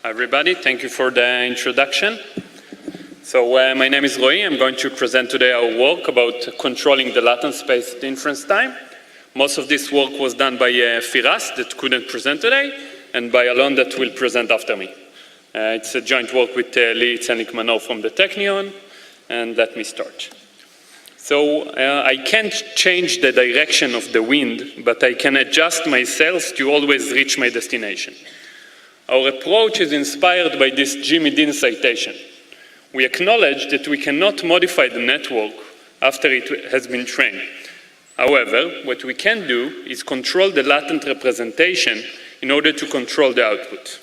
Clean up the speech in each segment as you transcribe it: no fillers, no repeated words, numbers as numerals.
Hi everybody, thank you for the introduction. So my name is Roey. I'm going to present today our work about controlling the latent space at inference time. Most of this work was done by Firas, that couldn't present today, and by Alon, that will present after me. It's a joint work with Lihi, Zelnik-Manor from the Technion, and let me start. So I can't change the direction of the wind, but I can adjust my sails to always reach my destination. Our approach is inspired by this Jimmy Dean citation. We acknowledge that we cannot modify the network after it has been trained. However, what we can do is control the latent representation in order to control the output.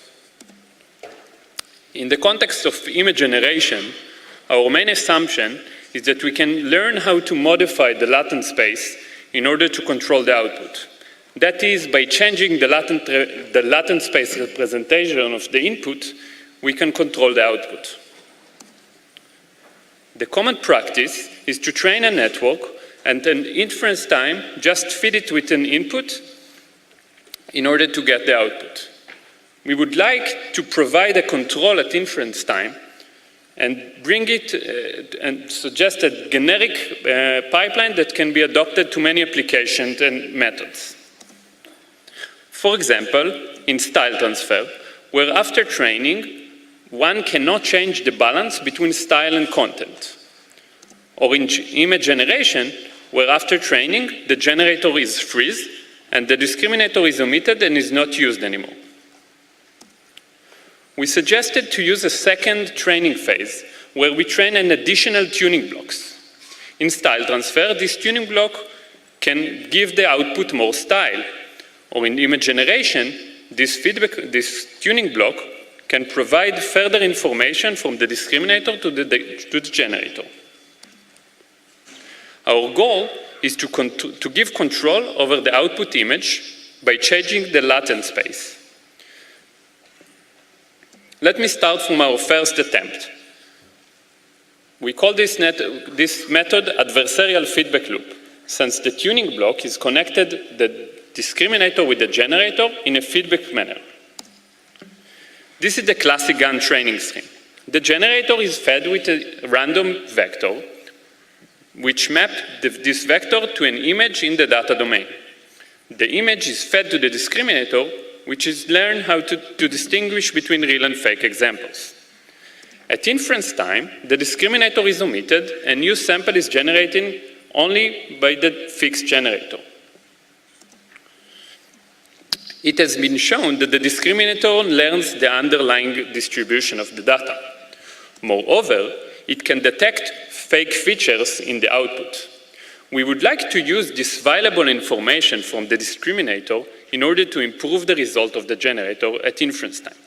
In the context of image generation, our main assumption is that we can learn how to modify the latent space in order to control the output. That is, by changing the latent space representation of the input, we can control the output. The common practice is to train a network and at inference time, just feed it with an input in order to get the output. We would like to provide a control at inference time and bring it and suggest a generic pipeline that can be adopted to many applications and methods. For example, in style transfer, where after training, one cannot change the balance between style and content. Or in image generation, where after training, the generator is freeze and the discriminator is omitted and is not used anymore. We suggested to use a second training phase where we train an additional tuning blocks. In style transfer, this tuning block can give the output more style. Or in image generation, this tuning block can provide further information from the discriminator to the generator. Our goal is to give control over the output image by changing the latent space. Let me start from our first attempt. We call this method adversarial feedback loop, since the tuning block is connected the discriminator with the generator in a feedback manner. This is the classic GAN training scheme. The generator is fed with a random vector, which maps this vector to an image in the data domain. The image is fed to the discriminator, which is learn how to distinguish between real and fake examples. At inference time, the discriminator is omitted and new sample is generated only by the fixed generator. It has been shown that the discriminator learns the underlying distribution of the data. Moreover, it can detect fake features in the output. We would like to use this valuable information from the discriminator in order to improve the result of the generator at inference time.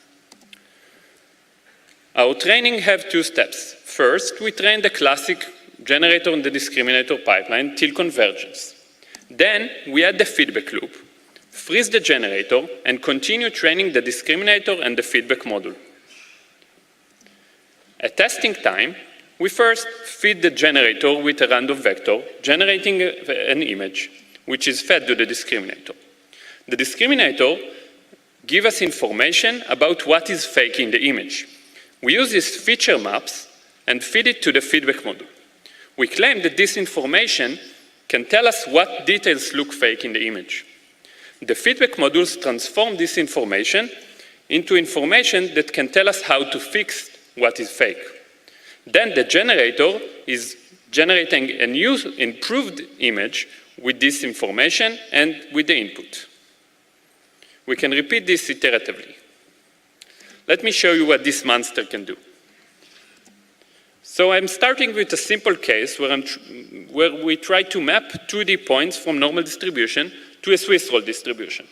Our training have two steps. First, we train the classic generator and the discriminator pipeline till convergence. Then, we add the feedback loop, freeze the generator, and continue training the discriminator and the feedback module. At testing time, we first feed the generator with a random vector, generating an image, which is fed to the discriminator. The discriminator gives us information about what is fake in the image. We use these feature maps and feed it to the feedback module. We claim that this information can tell us what details look fake in the image. The feedback modules transform this information into information that can tell us how to fix what is fake. Then the generator is generating a new improved image with this information and with the input. We can repeat this iteratively. Let me show you what this monster can do. So I'm starting with a simple case where we try to map 2D points from normal distribution to a Swiss roll distribution.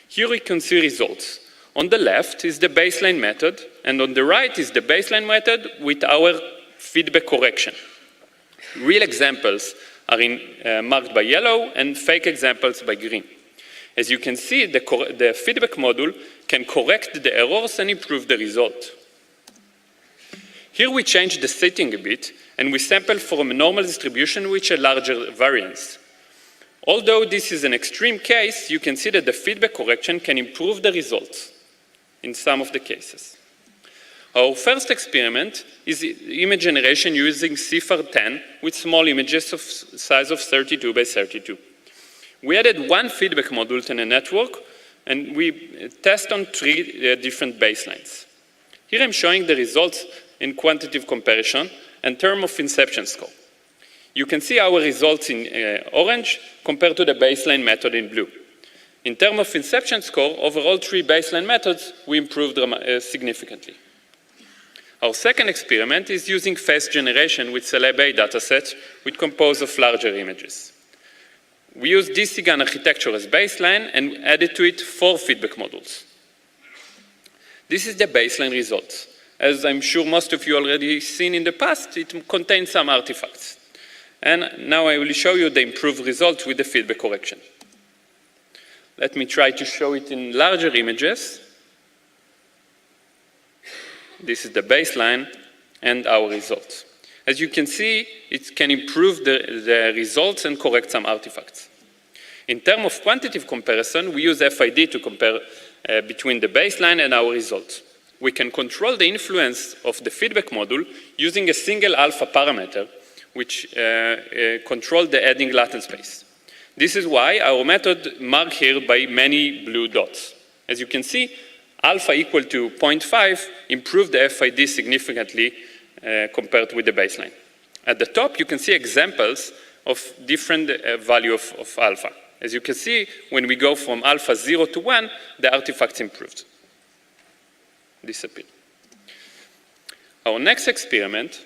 Here we can see results. On the left is the baseline method, and on the right is the baseline method with our feedback correction. Real examples are marked by yellow and fake examples by green. As you can see, the feedback module can correct the errors and improve the result. Here we change the setting a bit, and we sample from a normal distribution with a larger variance. Although this is an extreme case, you can see that the feedback correction can improve the results. in some of the cases. Our first experiment is image generation using CIFAR10 with small images of size of 32 by 32. We added one feedback module to the network, and we test on 3 different baselines. Here I'm showing the results in quantitative comparison and term of inception score. You can see our results in orange compared to the baseline method in blue. In terms of inception score, over all 3 baseline methods, we improved significantly. Our second experiment is using face generation with Celeb-A datasets which compose of larger images. We use DC-GAN architecture as baseline and added to it 4 feedback modules. This is the baseline results. As I'm sure most of you already seen in the past, it contains some artifacts. And now I will show you the improved results with the feedback correction. Let me try to show it in larger images. This is the baseline and our results. As you can see, it can improve the results and correct some artifacts. In terms of quantitative comparison, we use FID to compare between the baseline and our results. We can control the influence of the feedback module using a single alpha parameter, which controls the adding latent space. This is why our method marked here by many blue dots. As you can see, alpha equal to 0.5 improved the FID significantly compared with the baseline. At the top, you can see examples of different value of alpha. As you can see, when we go from alpha 0 to 1, the artifacts improved. Disappear. Our next experiment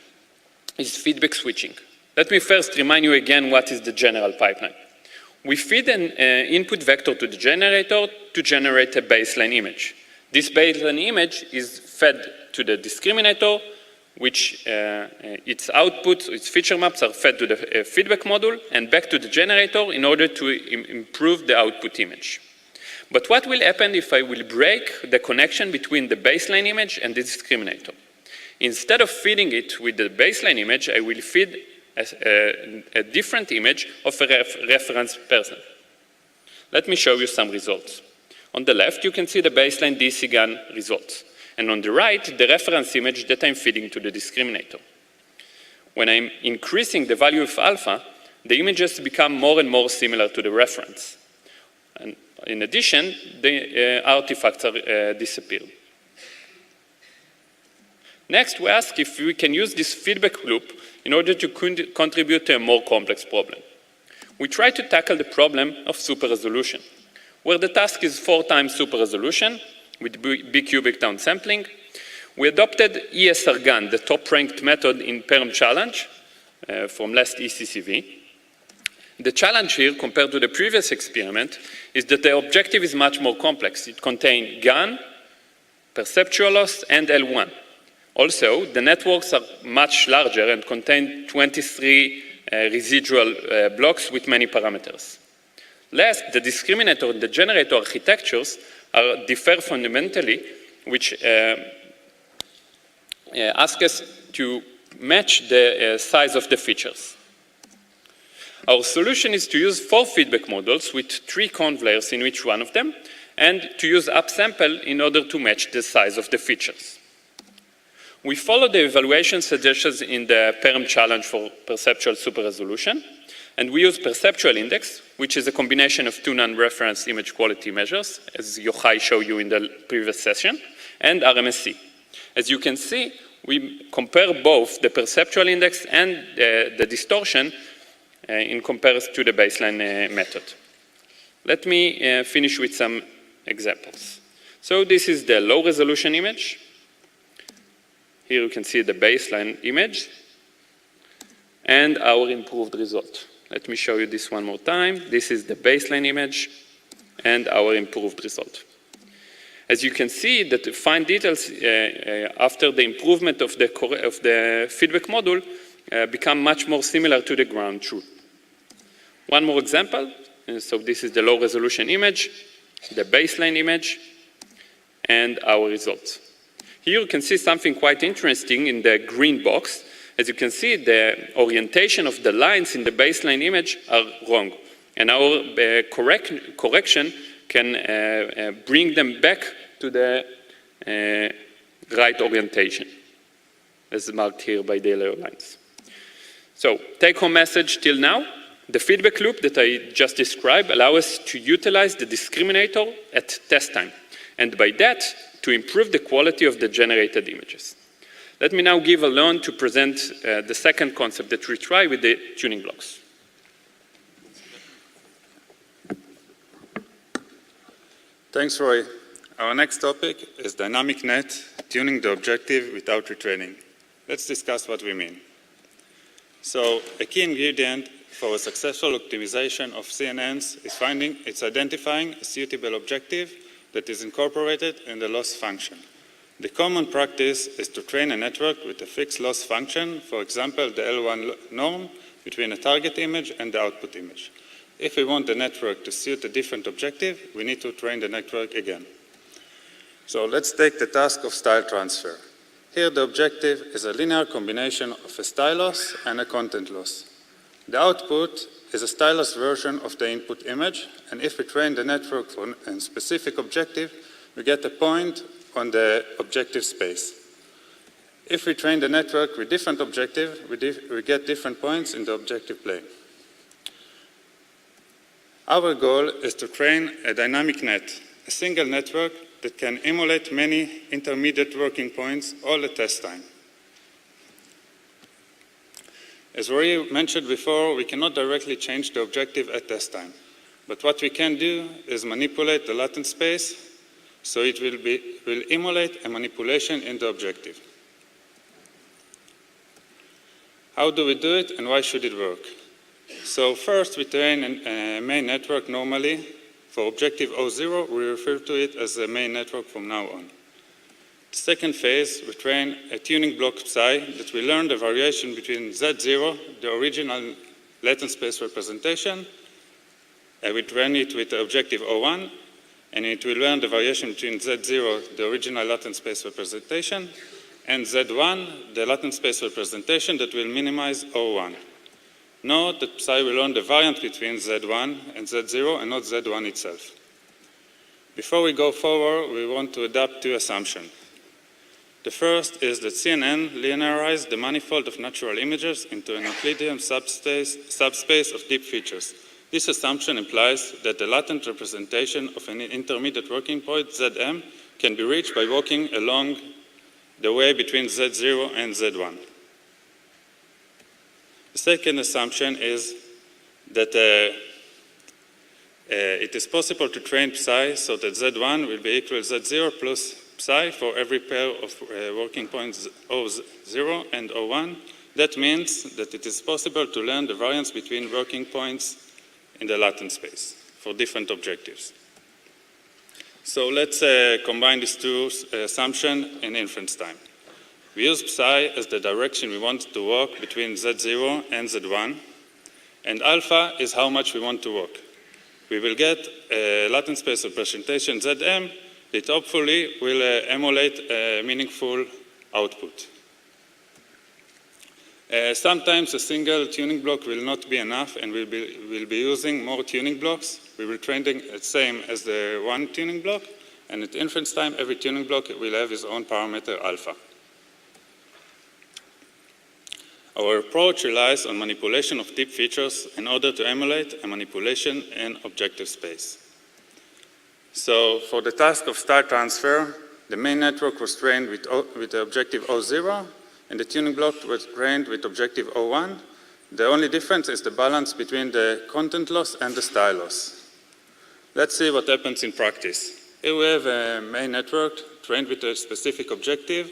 is feedback switching. Let me first remind you again what is the general pipeline. We feed an input vector to the generator to generate a baseline image. This baseline image is fed to the discriminator, which its outputs, its feature maps are fed to the feedback module and back to the generator in order to improve the output image. But what will happen if I will break the connection between the baseline image and the discriminator? Instead of feeding it with the baseline image, I will feed a different image of a reference person. Let me show you some results. On the left, you can see the baseline DC-GAN results. And on the right, the reference image that I'm feeding to the discriminator. When I'm increasing the value of alpha, the images become more and more similar to the reference. And in addition, the artifacts are disappeared. Next, we ask if we can use this feedback loop in order to contribute to a more complex problem. We try to tackle the problem of super resolution, where the task is 4 times super resolution with B-cubic downsampling. We adopted ESR-GAN, the top-ranked method in PERM challenge from last ECCV. The challenge here, compared to the previous experiment, is that the objective is much more complex. It contains GAN, perceptual loss, and L1. Also, the networks are much larger and contain 23 residual blocks with many parameters. Last, the discriminator and the generator architectures differ fundamentally, which ask us to match the size of the features. Our solution is to use 4 feedback modules with 3 conveyors in each one of them, and to use upsample in order to match the size of the features. We follow the evaluation suggestions in the PERM challenge for perceptual super resolution, and we use perceptual index, which is a combination of 2 non-reference image quality measures, as Yochai showed you in the previous session, and RMSC. As you can see, we compare both the perceptual index and the distortion in comparison to the baseline method. Let me finish with some examples. So this is the low resolution image. Here you can see the baseline image and our improved result. Let me show you this one more time. This is the baseline image and our improved result. As you can see, that the fine details after the improvement of the feedback module become much more similar to the ground truth. One more example. So this is the low resolution image, the baseline image, and our results. Here you can see something quite interesting in the green box. As you can see, the orientation of the lines in the baseline image are wrong. And our correction can bring them back to the right orientation, as marked here by the yellow lines. So, take-home message till now. The feedback loop that I just described allows us to utilize the discriminator at test time, and by that, to improve the quality of the generated images. Let me now give Alon to present the second concept that we try with the tuning blocks. Thanks, Roey. Our next topic is dynamic net, tuning the objective without retraining. Let's discuss what we mean. So, a key ingredient for a successful optimization of CNNs is identifying a suitable objective that is incorporated in the loss function. The common practice is to train a network with a fixed loss function, for example, the L1 norm between a target image and the output image. If we want the network to suit a different objective, we need to train the network again. So let's take the task of style transfer. Here the objective is a linear combination of a style loss and a content loss. The output is a style loss version of the input image, and if we train the network for a specific objective, we get a point on the objective space. If we train the network with different objective, we get different points in the objective plane. Our goal is to train a dynamic net, a single network that can emulate many intermediate working points all at test time. As Roey mentioned before, we cannot directly change the objective at test time. But what we can do is manipulate the latent space so it will emulate a manipulation in the objective. How do we do it and why should it work? So first we train a main network normally. For objective 0, we refer to it as a main network from now on. The second phase, we train a tuning block psi that will learn the variation between Z0, the original latent space representation, and we train it with the objective 01, and it will learn the variation between Z0, the original latent space representation, and Z1, the latent space representation that will minimize 01. Note that psi will learn the variant between Z1 and Z0 and not Z1 itself. Before we go forward, we want to adapt two assumptions. The first is that CNN linearized the manifold of natural images into an Euclidean subspace of deep features. This assumption implies that the latent representation of an intermediate working point, Zm, can be reached by walking along the way between Z0 and Z1. The second assumption is that it is possible to train psi so that Z1 will be equal to Z0 plus psi for every pair of working points O0 and O1. That means that it is possible to learn the variance between working points in the latent space for different objectives. So let's combine these two assumptions in inference time. We use psi as the direction we want to walk between Z0 and Z1, and alpha is how much we want to walk. We will get a latent space representation Zm that hopefully will emulate a meaningful output. Sometimes a single tuning block will not be enough and we'll be using more tuning blocks. We will train them the same as the one tuning block, and at inference time every tuning block will have its own parameter alpha. Our approach relies on manipulation of deep features in order to emulate a manipulation in objective space. So for the task of style transfer, the main network was trained with the objective 0, and the tuning block was trained with objective 01. The only difference is the balance between the content loss and the style loss. Let's see what happens in practice. Here we have a main network trained with a specific objective.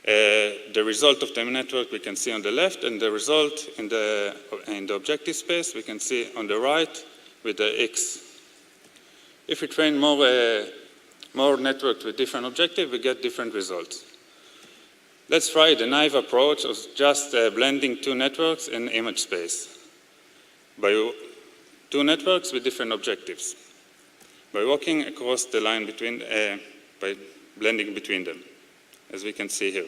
The result of the network we can see on the left, and the result in the objective space we can see on the right with the X. If we train more networks with different objectives, we get different results. Let's try the naive approach of just blending two networks in image space by two networks with different objectives, by walking across the line between, by blending between them. As we can see here,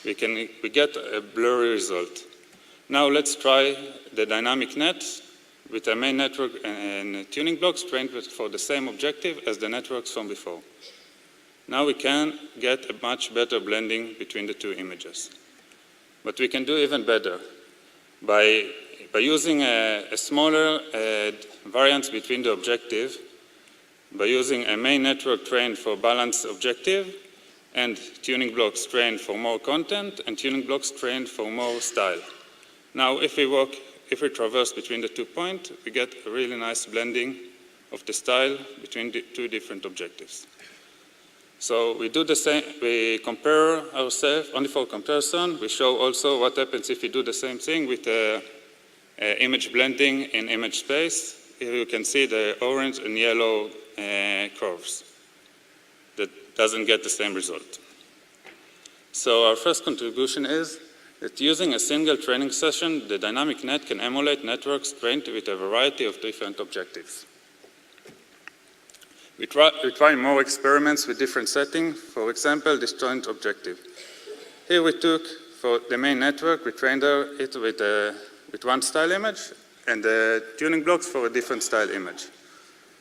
we get a blurry result. Now let's try the dynamic net with a main network and tuning blocks trained for the same objective as the networks from before. Now we can get a much better blending between the two images. But we can do even better by using a smaller variance between the objective, by using a main network trained for balanced objective and tuning blocks trained for more content and tuning blocks trained for more style. Now, if we traverse between the 2 points, we get a really nice blending of the style between the two different objectives. So we do the same, we compare ourselves, only for comparison. We show also what happens if we do the same thing with image blending in image space. Here you can see the orange and yellow curves. That doesn't get the same result. So our first contribution is that using a single training session, the dynamic net can emulate networks trained with a variety of different objectives. We try more experiments with different settings, for example, disjoint objective. Here we took, for the main network, we trained it with one style image and the tuning blocks for a different style image.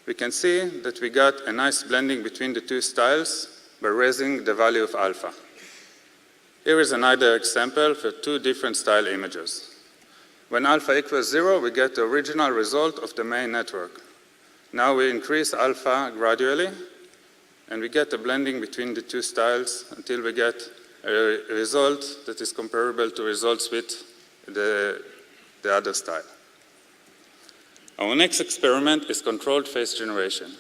We can see that we got a nice blending between the two styles by raising the value of alpha. Here is another example for two different style images. When alpha equals 0, we get the original result of the main network. Now we increase alpha gradually, and we get a blending between the two styles until we get a result that is comparable to results with the other style. Our next experiment is controlled face generation.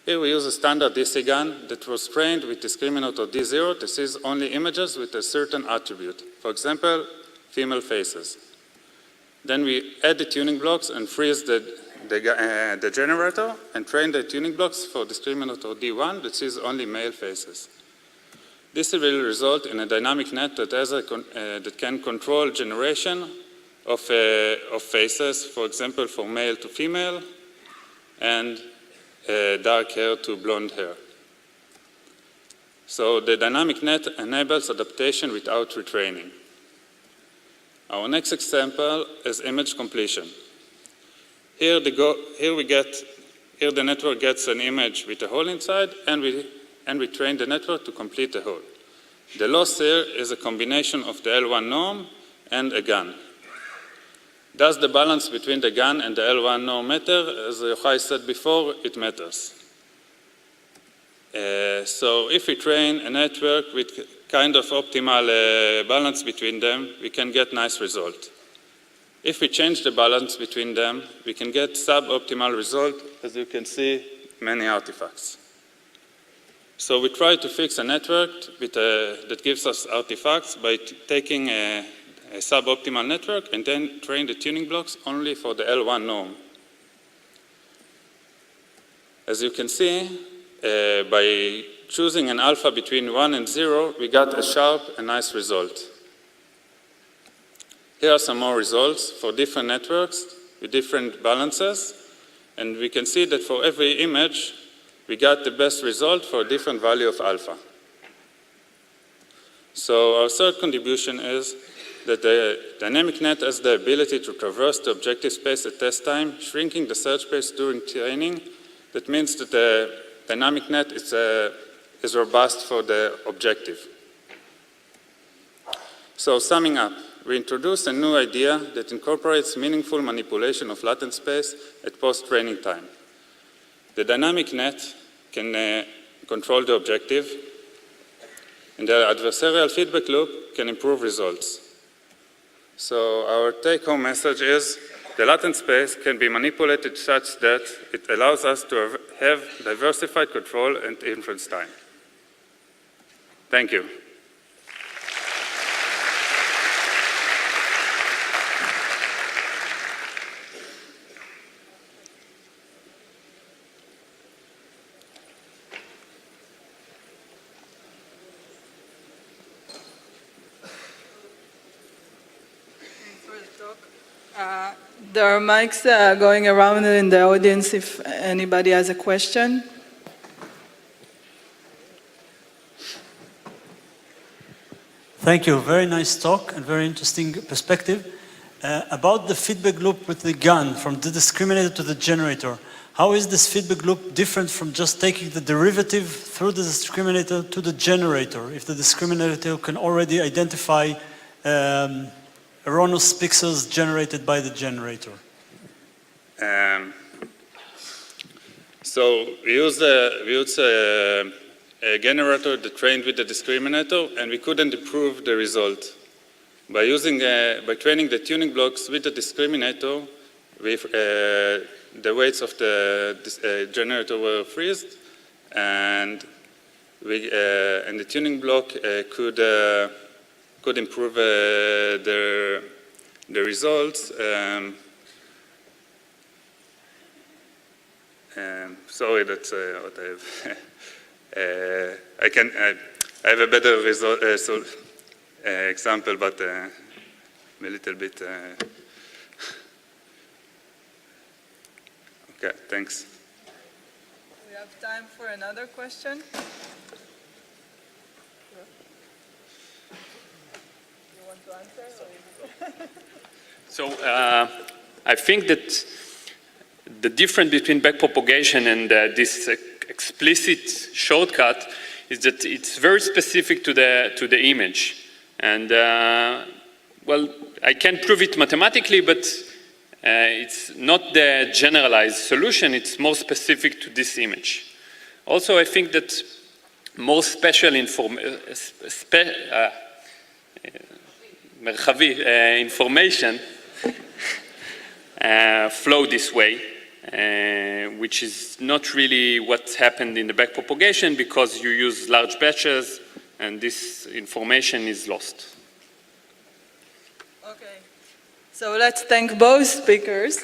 Here we use a standard DC gun that was trained with discriminator D0 to seize only images with a certain attribute, for example, female faces. Then we add the tuning blocks and freeze the generator and train the tuning blocks for discriminator D1 that sees only male faces. This will result in a dynamic net that, that can control generation of faces, for example, for male to female and dark hair to blonde hair. So the dynamic net enables adaptation without retraining. Our next example is image completion. Here the network gets an image with a hole inside, and we train the network to complete the hole. The loss here is a combination of the L1 norm and a gun. Does the balance between the gun and the L1 norm matter? As Roey said before, it matters. So if we train a network with kind of optimal balance between them, we can get nice result. If we change the balance between them, we can get suboptimal result, as you can see, many artifacts. So we try to fix a network that gives us artifacts by taking a suboptimal network and then train the tuning blocks only for the L1 norm. As you can see, by choosing an alpha between 1 and 0, we got a sharp and nice result. Here are some more results for different networks with different balances, and we can see that for every image, we got the best result for a different value of alpha. So our third contribution is that the dynamic net has the ability to traverse the objective space at test time, shrinking the search space during training. That means that the dynamic net is robust for the objective. So summing up, we introduced a new idea that incorporates meaningful manipulation of latent space at post-training time. The dynamic net can control the objective, and the adversarial feedback loop can improve results. So our take-home message is the latent space can be manipulated such that it allows us to have diversified control and inference time. Thank you. There are mics going around in the audience if anybody has a question. Thank you. Very nice talk and very interesting perspective. About the feedback loop with the gun, from the discriminator to the generator, How is this feedback loop different from just taking the derivative through the discriminator to the generator, if the discriminator can already identify erroneous pixels generated by the generator? So we use a generator that trained with the discriminator, and we couldn't improve the result. By training the tuning blocks with the discriminator, the weights of the generator were freezed, and the tuning block could improve the results. Sorry, that's what I have. I have a better result, example, but a little bit. Okay, thanks. We have time for another question. You want to answer? So I think that the difference between backpropagation and this explicit shortcut is that it's very specific to the image. And well, I can't prove it mathematically, but it's not the generalized solution, it's more specific to this image. Also, I think that more special Merchavi information flow this way, which is not really what happened in the backpropagation because you use large batches and this information is lost. Okay, so let's thank both speakers.